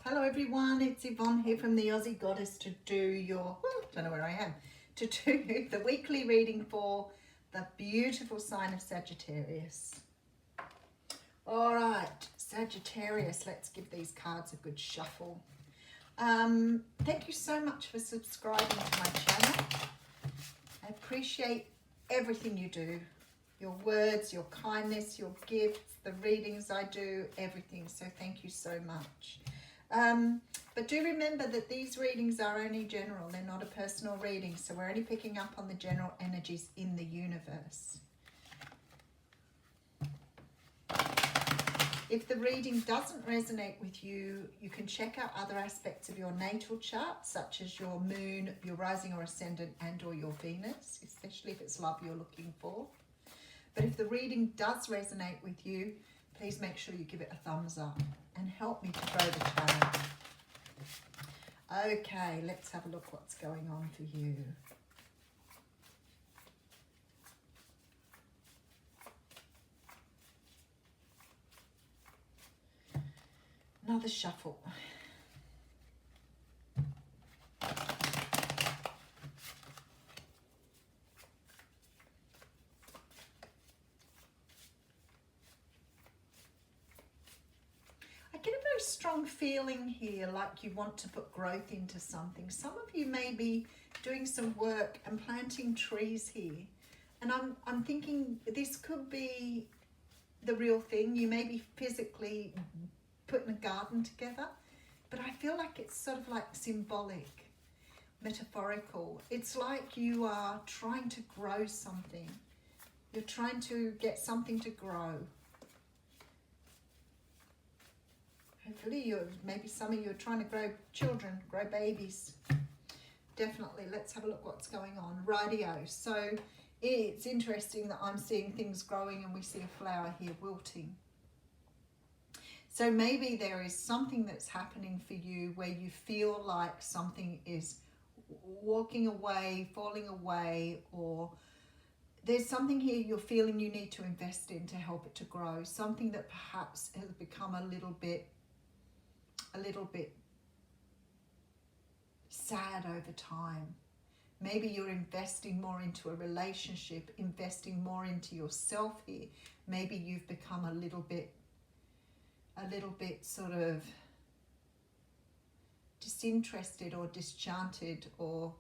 Hello everyone, it's Yvonne here from the Aussie Goddess to do your, don't know where I am, to do the weekly reading for the beautiful sign of Sagittarius. All right, Sagittarius, let's give these cards a good shuffle. Thank you so much for subscribing to my channel. I appreciate everything you do. Your words, your kindness, your gifts, the readings I do, everything. So thank you so much. But do remember that these readings are only general. They're not a personal reading. So we're only picking up on the general energies in the universe. If the reading doesn't resonate with you, you can check out other aspects of your natal chart, such as your moon, your rising or ascendant, and or your Venus, especially if it's love you're looking for. But if the reading does resonate with you, please make sure you give it a thumbs up and help me to grow the channel. Okay, let's have a look what's going on for you. Another shuffle. I get a very strong feeling here, like you want to put growth into something. Some of you may be doing some work and planting trees here. And I'm thinking this could be the real thing. You may be physically putting a garden together, but I feel like it's sort of like symbolic, metaphorical. It's like you are trying to grow something. You're trying to get something to grow. Hopefully maybe some of you are trying to grow children, grow babies. Definitely, let's have a look what's going on. Rightio. So it's interesting that I'm seeing things growing and we see a flower here wilting. So maybe there is something that's happening for you where you feel like something is walking away, falling away, or there's something here you're feeling you need to invest in to help it to grow. Something that perhaps has become a little bit sad over time. Maybe you're investing more into a relationship, investing more into yourself here. Maybe you've become a little bit sort of disinterested or disenchanted or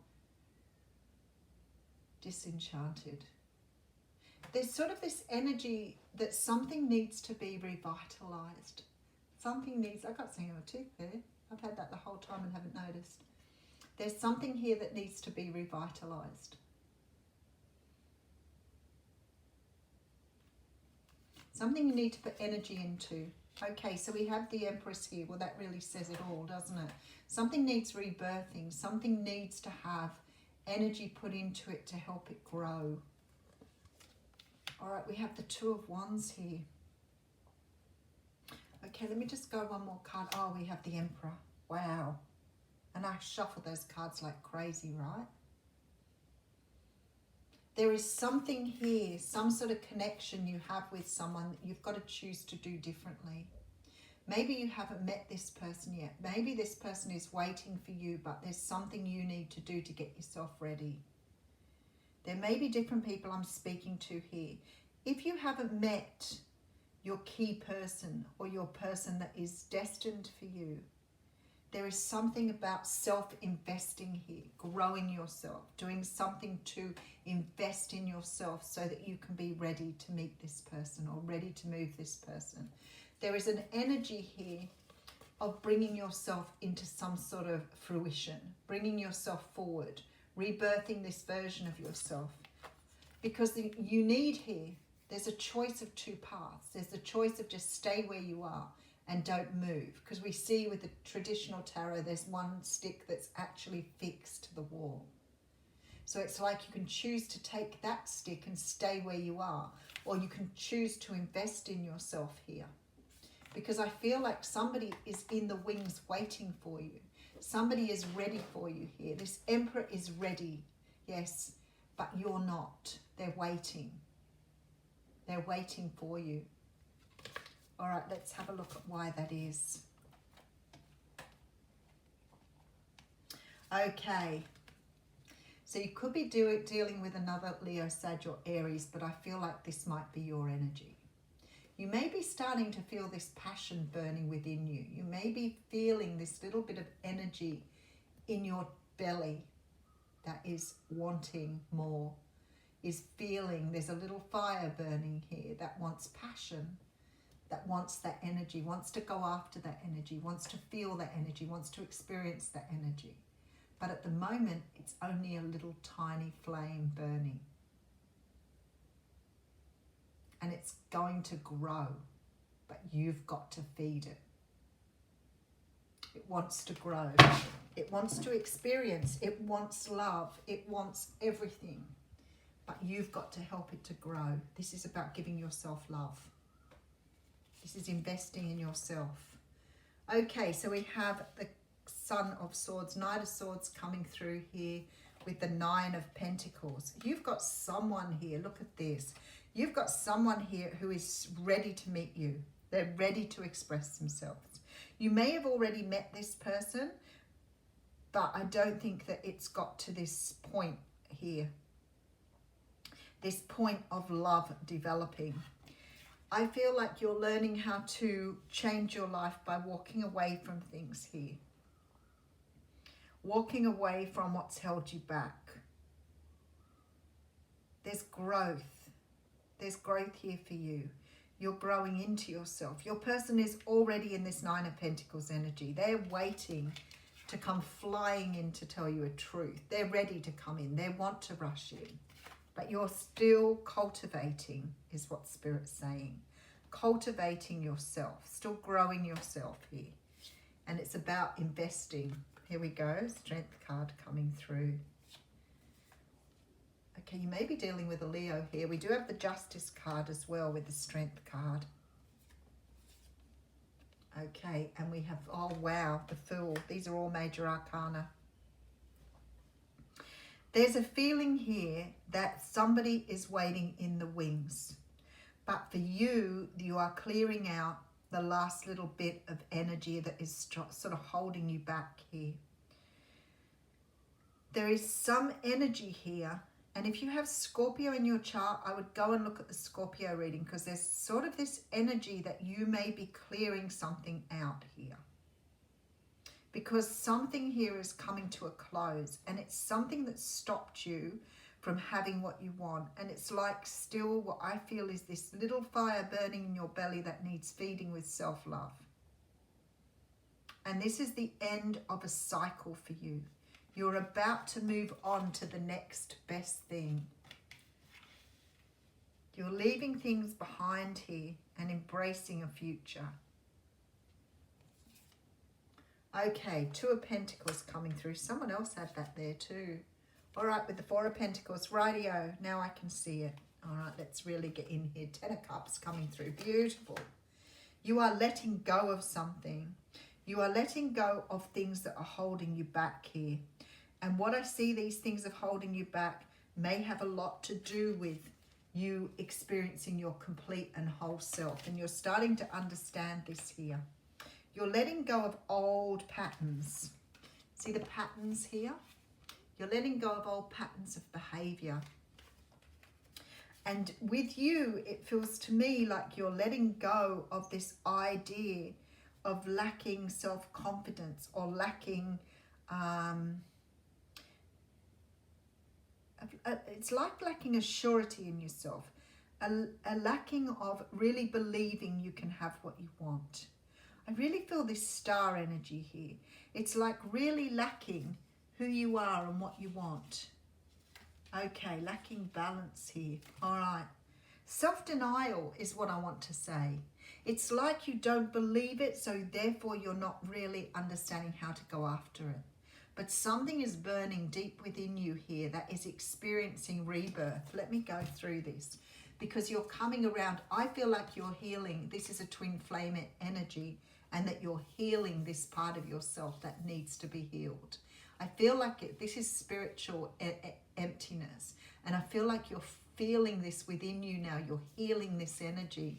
disenchanted. There's sort of this energy that something needs to be revitalized. Something needs, I can't see a tooth there. I've had that the whole time and haven't noticed. There's something here that needs to be revitalized. Something you need to put energy into. Okay, so we have the Empress here. Well, that really says it all, doesn't it? Something needs rebirthing. Something needs to have energy put into it to help it grow. All right, we have the Two of Wands here. Okay, let me just go one more card. Oh, we have the Emperor. Wow. And I shuffle those cards like crazy, right? There is something here, some sort of connection you have with someone that you've got to choose to do differently. Maybe you haven't met this person yet. Maybe this person is waiting for you, but there's something you need to do to get yourself ready. There may be different people I'm speaking to here. If you haven't met your key person or your person that is destined for you, there is something about self-investing here, growing yourself, doing something to invest in yourself so that you can be ready to meet this person or ready to move this person. There is an energy here of bringing yourself into some sort of fruition, bringing yourself forward, rebirthing this version of yourself. Because you need here, there's a choice of two paths. There's a choice of just stay where you are and don't move, because we see with the traditional tarot there's one stick that's actually fixed to the wall. So it's like you can choose to take that stick and stay where you are, or you can choose to invest in yourself here, because I feel like somebody is in the wings waiting for you. Somebody is ready for you here. This Emperor is ready, yes, but you're not. They're waiting. They're waiting for you. All right, let's have a look at why that is. Okay. So you could be dealing with another Leo, Sag or Aries, but I feel like this might be your energy. You may be starting to feel this passion burning within you. You may be feeling this little bit of energy in your belly that is wanting more, is feeling there's a little fire burning here that wants passion, that wants that energy, wants to go after that energy, wants to feel that energy, wants to experience that energy. But at the moment, it's only a little tiny flame burning. And it's going to grow, but you've got to feed it. It wants to grow. It wants to experience. It wants love. It wants everything. But you've got to help it to grow. This is about giving yourself love. This is investing in yourself. Okay, so we have the Sun of Swords, Knight of Swords coming through here with the Nine of Pentacles. You've got someone here, look at this. You've got someone here who is ready to meet you. They're ready to express themselves. You may have already met this person, but I don't think that it's got to this point here. This point of love developing. I feel like you're learning how to change your life by walking away from things here. Walking away from what's held you back. There's growth. There's growth here for you. You're growing into yourself. Your person is already in this Nine of Pentacles energy. They're waiting to come flying in to tell you a truth. They're ready to come in. They want to rush in. But you're still cultivating, is what Spirit's saying. Cultivating yourself. Still growing yourself here. And it's about investing. Here we go. Strength card coming through. Okay, you may be dealing with a Leo here. We do have the Justice card as well with the Strength card. Okay, and we have, oh wow, the Fool. These are all major arcana. There's a feeling here that somebody is waiting in the wings. But for you, you are clearing out the last little bit of energy that is sort of holding you back here. There is some energy here. And if you have Scorpio in your chart, I would go and look at the Scorpio reading because there's sort of this energy that you may be clearing something out here. Because something here is coming to a close and it's something that stopped you from having what you want. And it's like still what I feel is this little fire burning in your belly that needs feeding with self-love. And this is the end of a cycle for you. You're about to move on to the next best thing. You're leaving things behind here and embracing a future. Okay, Two of Pentacles coming through. Someone else had that there too. All right, with the Four of Pentacles. Rightio, now I can see it. All right, let's really get in here. Ten of Cups coming through. Beautiful. You are letting go of something. You are letting go of things that are holding you back here. And what I see these things of holding you back may have a lot to do with you experiencing your complete and whole self. And you're starting to understand this here. You're letting go of old patterns. See the patterns here? You're letting go of old patterns of behavior. And with you, it feels to me like you're letting go of this idea of lacking self-confidence or lacking... it's like lacking a surety in yourself, a lacking of really believing you can have what you want. I really feel this star energy here. It's like really lacking who you are and what you want. Okay, lacking balance here. All right. Self-denial is what I want to say. It's like you don't believe it, so therefore you're not really understanding how to go after it. But something is burning deep within you here that is experiencing rebirth. Let me go through this because you're coming around. I feel like you're healing. This is a twin flame energy and that you're healing this part of yourself that needs to be healed. I feel like this is spiritual emptiness. And I feel like you're feeling this within you now. You're healing this energy.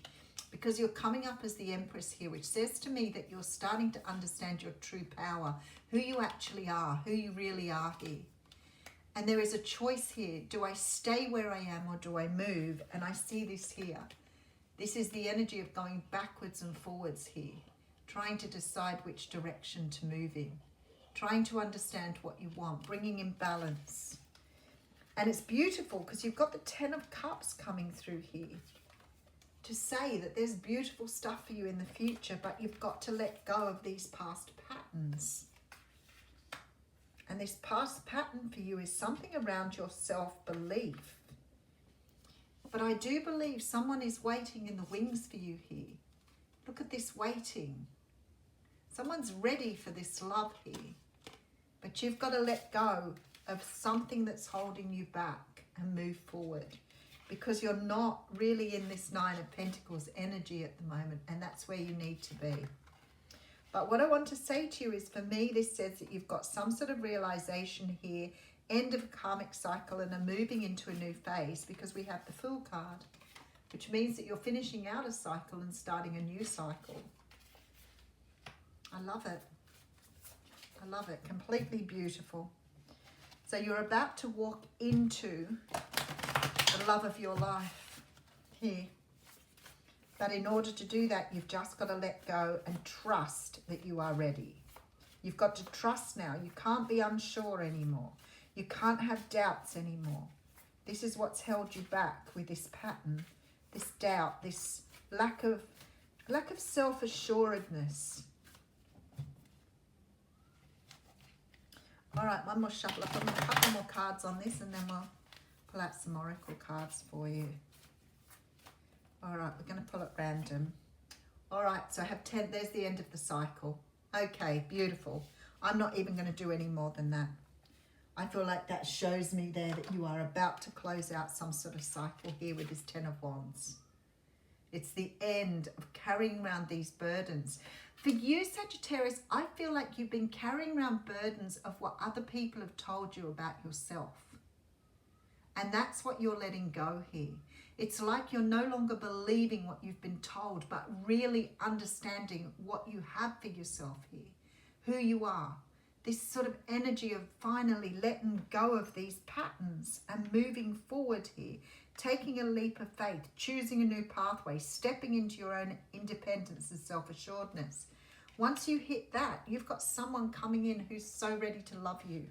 because you're coming up as the Empress here, which says to me that you're starting to understand your true power, who you actually are, who you really are here. And there is a choice here. Do I stay where I am or do I move? And I see this here. This is the energy of going backwards and forwards here, trying to decide which direction to move in, trying to understand what you want, bringing in balance. And it's beautiful because you've got the 10 of Cups coming through here to say that there's beautiful stuff for you in the future, but you've got to let go of these past patterns. And this past pattern for you is something around your self-belief. But I do believe someone is waiting in the wings for you here. Look at this waiting. Someone's ready for this love here. But you've got to let go of something that's holding you back and move forward. Because you're not really in this 9 of Pentacles energy at the moment. And that's where you need to be. But what I want to say to you is, for me, this says that you've got some sort of realization here, end of a karmic cycle, and are moving into a new phase, because we have the Fool card, which means that you're finishing out a cycle and starting a new cycle. I love it. I love it. Completely beautiful. So you're about to walk into the love of your life here. But in order to do that, you've just got to let go and trust that you are ready. You've got to trust now. You can't be unsure anymore. You can't have doubts anymore. This is what's held you back with this pattern, this doubt, this lack of self-assuredness. All right, one more shuffle. I've got a couple more cards on this, and then we'll pull out some oracle cards for you. All right, we're going to pull it random. All right, so I have 10. There's the end of the cycle. Okay, beautiful. I'm not even going to do any more than that. I feel like that shows me there that you are about to close out some sort of cycle here with this 10 of Wands. It's the end of carrying around these burdens. For you, Sagittarius, I feel like you've been carrying around burdens of what other people have told you about yourself. And that's what you're letting go here. It's like you're no longer believing what you've been told, but really understanding what you have for yourself here, who you are. This sort of energy of finally letting go of these patterns and moving forward here, taking a leap of faith, choosing a new pathway, stepping into your own independence and self-assuredness. Once you hit that, you've got someone coming in who's so ready to love you.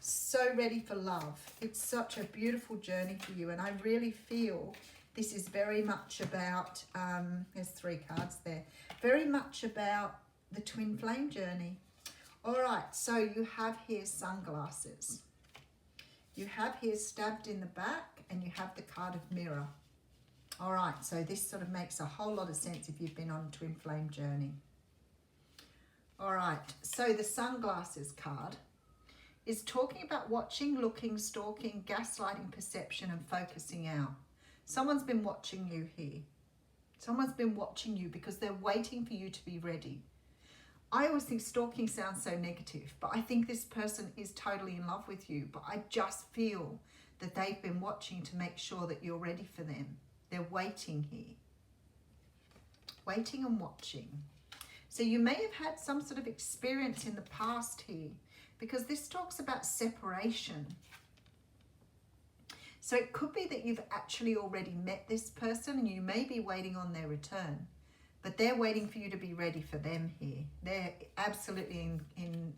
So ready for love. It's such a beautiful journey for you, and I really feel this is very much about, there's 3 cards there, very much about the twin flame journey. All right, so you have here sunglasses. You have here stabbed in the back, and you have the card of mirror. All right, so this sort of makes a whole lot of sense if you've been on a twin flame journey. All right, so the sunglasses card is talking about watching, looking, stalking, gaslighting, perception, and focusing out. Someone's been watching you here. Someone's been watching you because they're waiting for you to be ready. I always think stalking sounds so negative, but I think this person is totally in love with you. But I just feel that they've been watching to make sure that you're ready for them. They're waiting here. Waiting and watching. So you may have had some sort of experience in the past here, because this talks about separation. So it could be that you've actually already met this person and you may be waiting on their return, but they're waiting for you to be ready for them here. They're absolutely in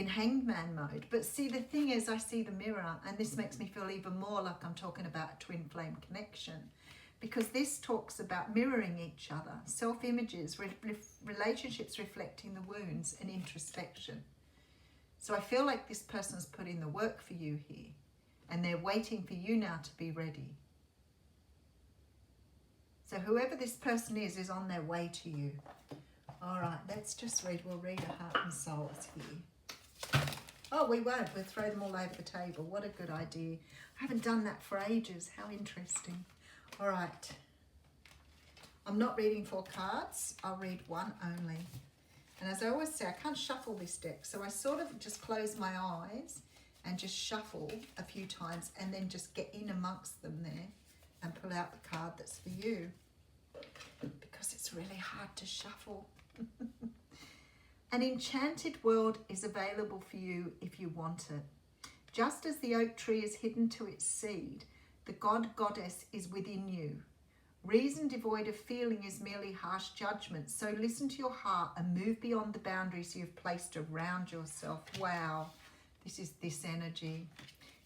hangman mode. But see, the thing is, I see the mirror, and this makes me feel even more like I'm talking about a twin flame connection, because this talks about mirroring each other, self-images, relationships reflecting the wounds, and introspection. So I feel like this person's put in the work for you here, and they're waiting for you now to be ready. So whoever this person is on their way to you. All right, let's just read. We'll read a heart and souls here. Oh, we won't. We'll throw them all over the table. What a good idea. I haven't done that for ages. How interesting. All right. I'm not reading 4 cards. I'll read 1 only. And as I always say, I can't shuffle this deck. So I sort of just close my eyes and just shuffle a few times and then just get in amongst them there and pull out the card that's for you, because it's really hard to shuffle. An enchanted world is available for you if you want it. Just as the oak tree is hidden to its seed, the goddess is within you. Reason devoid of feeling is merely harsh judgment. So listen to your heart and move beyond the boundaries you've placed around yourself. Wow, this is this energy.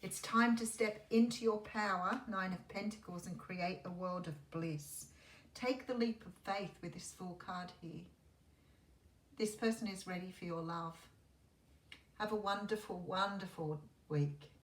It's time to step into your power, 9 of Pentacles, and create a world of bliss. Take the leap of faith with this Fool card here. This person is ready for your love. Have a wonderful, wonderful week.